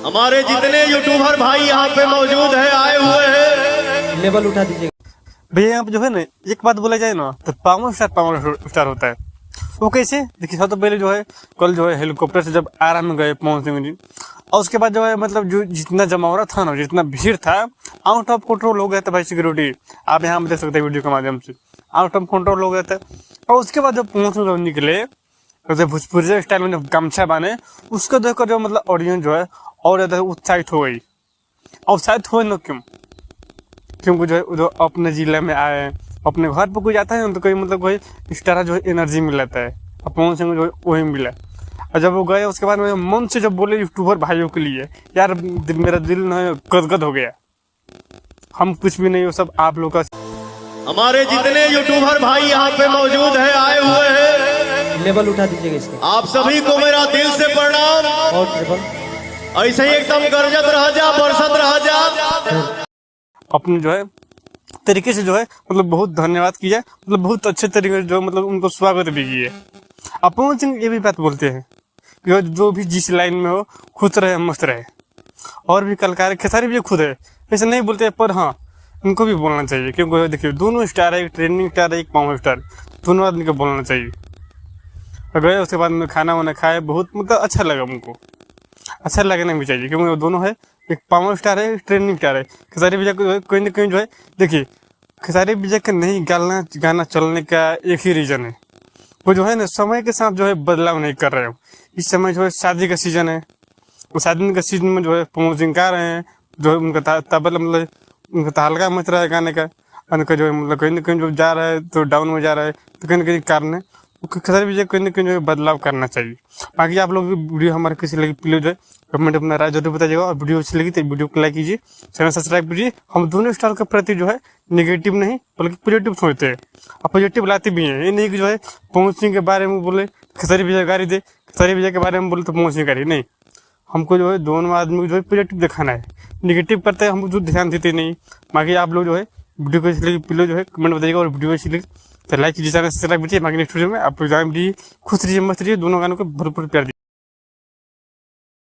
हमारे जितने यूट्यूबर भाई यहाँ पे मौजूद है, आए हुए हैं, लेवल उठा दीजिए भैया। यहाँ पे जो है ना, एक बात बोला जाए ना तो पावर स्टार होता है। वो कैसे देखिए, सबसे पहले जो है कल जो है हेलीकॉप्टर से जब आराम में गए पवन सिंह जी, और उसके बाद जो है मतलब जो जितना जमावड़ा था ना, जितना भीड़ था, आउट ऑफ कंट्रोल हो गया था भाई। सिक्योरिटी आप यहाँ देख सकते हैं वीडियो के माध्यम से, आउट ऑफ कंट्रोल हो गया था। और उसके बाद जब पवन सिंह निकले तो भोजपुरी स्टाइल में जब गमछा बाने, उसको देखकर जो मतलब ऑडियंस जो है और ज्यादा उत्साहित हो गई। और उत्साहित हुए ना क्योंकि जो अपने जिले में आए, अपने घर पर कोई जाता है ना तो कोई मतलब कोई इस तरह जो है एनर्जी मिल जाता है। और पवन सिंह जो वही मिला। और जब वो गए उसके बाद में मन से जब बोले यूट्यूबर भाइयों के लिए, यार मेरा दिल न गदगद हो गया। हम कुछ भी नहीं, वो सब आप लोग का। हमारे जितने यूट्यूबर भाई यहाँ पे मौजूद है, आए हुए हैं, लेवल उठा दीजिएगा इसका आप सभी को मेरा दिल से प्रणाम। और ट्रिपल ऐसे ही एकदम गरजत रह जा, बरसत रह जा। अपने जो है तरीके से जो है मतलब बहुत धन्यवाद किया, मतलब बहुत अच्छे तरीके से जो मतलब उनको स्वागत भी किए। अब पवन सिंह ये भी बात बोलते हैं कि जो भी जिस लाइन में हो खुश रहे, मस्त रहे। और भी कलाकार खेसारी भी खुद है, ऐसे नहीं बोलते, पर हाँ उनको भी बोलना चाहिए। क्योंकि देखिए दोनों स्टार है, एक ट्रेंडिंग स्टार है, एक पावर स्टार, दोनों आदमी को बोलना चाहिए। और गए उसके बाद में खाना वाना खाए, बहुत मतलब अच्छा लगा उनको, अच्छा लगना भी चाहिए। क्योंकि वो दोनों है, एक पावर स्टार है, एक ट्रेंडिंग स्टार है। खेसारी विजय को कोई ना कोई जो है, देखिए खेसारी विजय का नहीं गाना चलने का एक ही रीजन है, वो जो है ना समय के साथ जो है बदलाव नहीं कर रहे हो। इस समय जो है शादी का सीजन है, वो शादी का सीजन में जो है पवन सिंह गा रहे हैं, जो है उनका तबला मतलब उनका तहलका मच रहा है गाने का। उनका जो है मतलब कहीं ना कहीं जो जा रहा है तो डाउन में जा रहा है, तो कहीं ना कहीं कारण है खेसारी विजय कहीं ना कहीं जो है बदलाव करना चाहिए। बाकी आप लोग वीडियो हमारे किसी लगी प्लीज है कमेंट अपना राय जरूर बताइएगा। और वीडियो अच्छी लगी तो वीडियो को लाइक कीजिए, चैनल सब्सक्राइब कीजिए। हम दोनों स्टार के प्रति जो है निगेटिव नहीं बल्कि पॉजिटिव सोचते हैं और पॉजिटिव लाते भी हैं। ये नहीं कि जो है पवन सिंह के बारे में बोले खेसारी विजय गाड़ी दे, खेसारी विजय के बारे में बोले तो पवन सिंह गाड़ी नहीं। हमको जो है दोनों आदमी को जो है पॉजिटिव दिखाना है, निगेटिव करते हैं हम जो ध्यान देते नहीं। बाकी आप लोग जो है वीडियो को अच्छी लगी प्लीज जो है कमेंट बताइएगा, और वीडियो अच्छी लगी तो लाइक कीजिए, चैनल सब्सक्राइब कीजिए। बाकी नेक्स्ट वीडियो में आप लोग खुश रहिए, मस्त रहिए, दोनों गानों को भरपूर प्यार दीजिए।